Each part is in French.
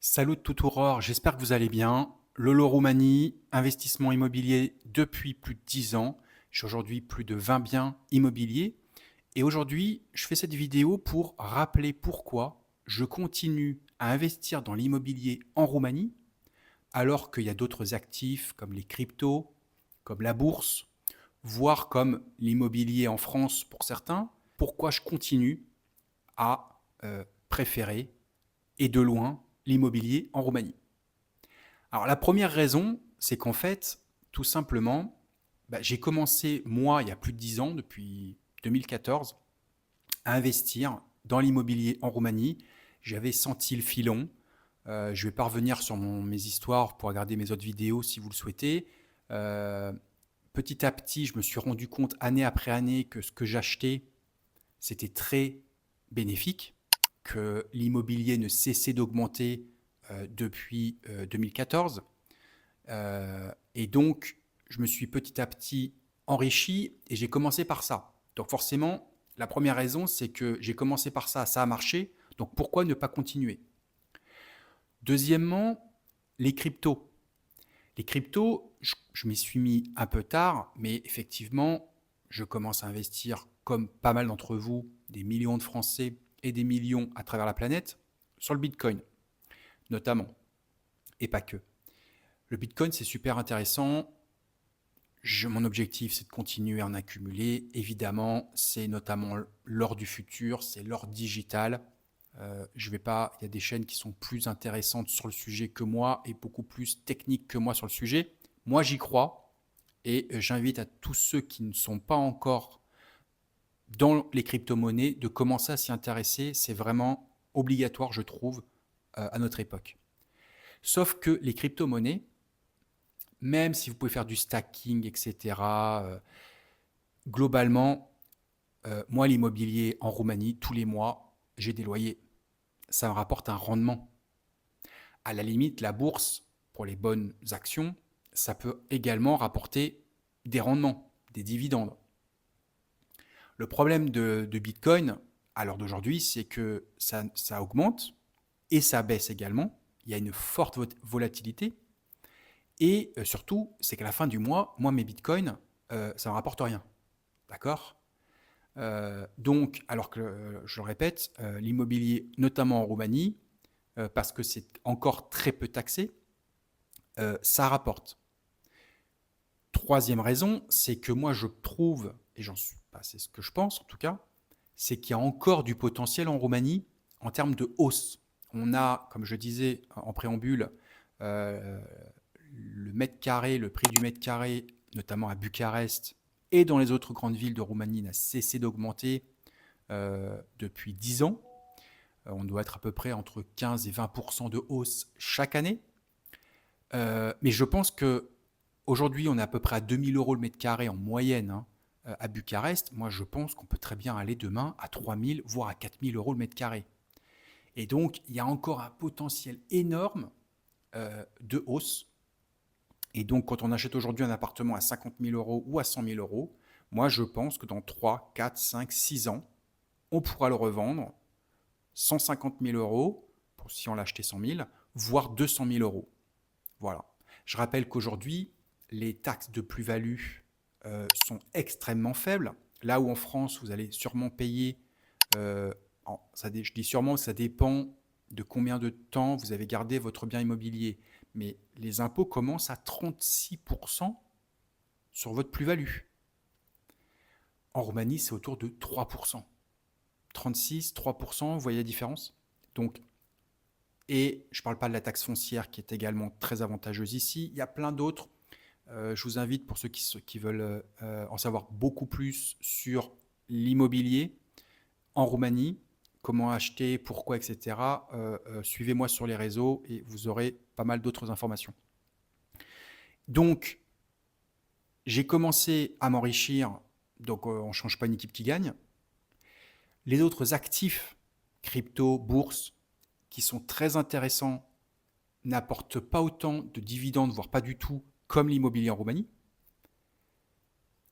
Salut tout aurore, j'espère que vous allez bien. Lolo Roumanie, investissement immobilier depuis plus de 10 ans. J'ai aujourd'hui plus de 20 biens immobiliers. Et aujourd'hui, je fais cette vidéo pour rappeler pourquoi je continue à investir dans l'immobilier en Roumanie, alors qu'il y a d'autres actifs comme les cryptos, comme la bourse, voire comme l'immobilier en France pour certains. Pourquoi je continue à préférer, et de loin, l'immobilier en Roumanie. Alors la première raison, c'est qu'en fait, tout simplement, j'ai commencé, moi, il y a plus de 10 ans, depuis 2014, à investir dans l'immobilier en Roumanie. J'avais senti le filon. Je vais pas revenir sur mes histoires pour regarder mes autres vidéos si vous le souhaitez. Euh, Petit à petit, je me suis rendu compte année après année que ce que j'achetais, c'était très bénéfique, que l'immobilier ne cessait d'augmenter depuis 2014. Et donc, je me suis petit à petit enrichi et j'ai commencé par ça. Donc forcément, la première raison, c'est que j'ai commencé par ça, ça a marché, donc pourquoi ne pas continuer? Deuxièmement, les cryptos. Les cryptos, je m'y suis mis un peu tard, mais effectivement, je commence à investir, comme pas mal d'entre vous, des millions de Français et des millions à travers la planète, sur le Bitcoin, notamment, et pas que. Le Bitcoin, c'est super intéressant. Mon objectif, c'est de continuer à en accumuler. Évidemment, c'est notamment l'or du futur, c'est l'or digital. Je vais pas, il y a des chaînes qui sont plus intéressantes sur le sujet que moi et beaucoup plus techniques que moi sur le sujet. Moi, j'y crois et j'invite à tous ceux qui ne sont pas encore dans les crypto-monnaies de commencer à s'y intéresser. C'est vraiment obligatoire, je trouve, à notre époque. Sauf que les crypto-monnaies, même si vous pouvez faire du stacking, etc., globalement, moi, l'immobilier en Roumanie, tous les mois, j'ai des loyers. Ça me rapporte un rendement. À la limite, la bourse, pour les bonnes actions, ça peut également rapporter des rendements, des dividendes. Le problème de Bitcoin, à l'heure d'aujourd'hui, c'est que ça augmente et ça baisse également. Il y a une forte volatilité. Et surtout, c'est qu'à la fin du mois, moi, mes bitcoins, ça ne me rapporte rien. D'accord? Donc, alors que, je le répète, l'immobilier, notamment en Roumanie, parce que c'est encore très peu taxé, ça rapporte. Troisième raison, c'est que moi je trouve, et j'en suis pas, c'est ce que je pense en tout cas, c'est qu'il y a encore du potentiel en Roumanie en termes de hausse. On a, comme je disais en préambule, euh, le mètre carré, le prix du mètre carré, notamment à Bucarest et dans les autres grandes villes de Roumanie, n'a cessé d'augmenter depuis 10 ans. On doit être à peu près entre 15 et 20% de hausse chaque année. Mais je pense que aujourd'hui, on est à peu près à 2 000 € le mètre carré en moyenne, hein, à Bucarest. Moi, je pense qu'on peut très bien aller demain à 3 000, voire à 4 000 € le mètre carré. Et donc, il y a encore un potentiel énorme de hausse. Et donc, quand on achète aujourd'hui un appartement à 50 000 € ou à 100 000 €, moi, je pense que dans 3, 4, 5, 6 ans, on pourra le revendre 150 000 € pour si on l'achetait 100 000, voire 200 000 €. Voilà. Je rappelle qu'aujourd'hui, les taxes de plus-value sont extrêmement faibles. Là où en France, vous allez sûrement payer, je dis sûrement, ça dépend de combien de temps vous avez gardé votre bien immobilier. Mais les impôts commencent à 36% sur votre plus-value. En Roumanie, c'est autour de 3%. 36, 3%, vous voyez la différence? Donc, et je ne parle pas de la taxe foncière qui est également très avantageuse ici. Il y a plein d'autres. Je vous invite, pour ceux qui veulent en savoir beaucoup plus sur l'immobilier en Roumanie, comment acheter, pourquoi, etc., suivez-moi sur les réseaux et vous aurez pas mal d'autres informations. Donc, j'ai commencé à m'enrichir, donc on ne change pas une équipe qui gagne. Les autres actifs, crypto, bourse, qui sont très intéressants, n'apportent pas autant de dividendes, voire pas du tout, comme l'immobilier en Roumanie.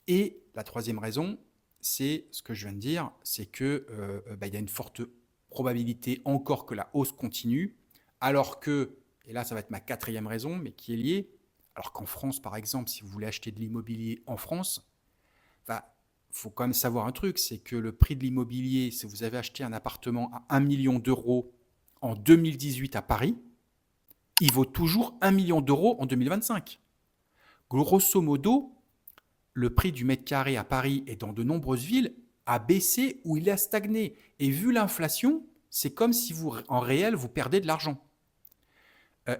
Et la troisième raison, c'est ce que je viens de dire, c'est que y a une forte probabilité encore que la hausse continue, Alors que, et là ça va être ma quatrième raison, mais qui est liée, alors qu'en France par exemple, si vous voulez acheter de l'immobilier en France, il faut quand même savoir un truc, c'est que le prix de l'immobilier, si vous avez acheté un appartement à 1 million d'euros en 2018 à Paris, il vaut toujours 1 million d'euros en 2025. Grosso modo, le prix du mètre carré à Paris et dans de nombreuses villes a baissé ou il a stagné. Et vu l'inflation, c'est comme si vous, en réel, vous perdez de l'argent.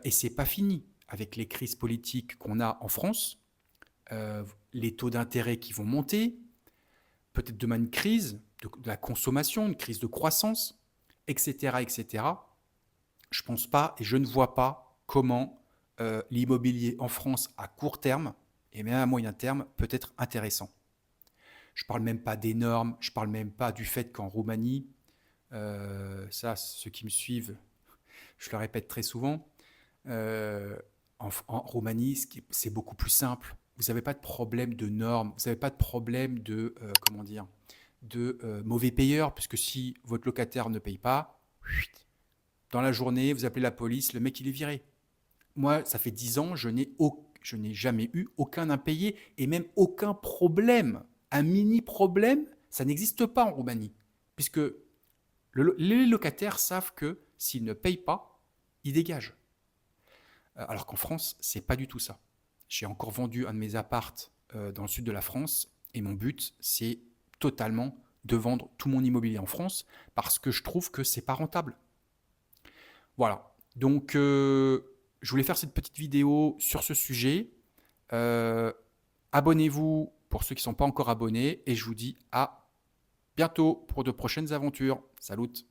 Et c'est pas fini. Avec les crises politiques qu'on a en France, les taux d'intérêt qui vont monter, peut-être demain une crise de la consommation, une crise de croissance, etc., etc. Je ne pense pas et je ne vois pas comment l'immobilier en France à court terme et même à moyen terme peut être intéressant. Je ne parle même pas des normes, je ne parle même pas du fait qu'en Roumanie, ça, ceux qui me suivent, je le répète très souvent, en Roumanie, c'est beaucoup plus simple. Vous n'avez pas de problème de normes, vous n'avez pas de problème de, comment dire, de mauvais payeurs, puisque si votre locataire ne paye pas, dans la journée, vous appelez la police, le mec il est viré. Moi, ça fait 10 ans, je n'ai jamais eu aucun impayé et même aucun problème. Un mini problème, ça n'existe pas en Roumanie, puisque les locataires savent que s'ils ne payent pas, ils dégagent. Alors qu'en France, c'est pas du tout ça. J'ai encore vendu un de mes appartes dans le sud de la France et mon but, c'est totalement de vendre tout mon immobilier en France parce que je trouve que c'est pas rentable. Voilà. Donc, je voulais faire cette petite vidéo sur ce sujet. Euh, Abonnez-vous pour ceux qui ne sont pas encore abonnés et je vous dis à bientôt pour de prochaines aventures. Salut!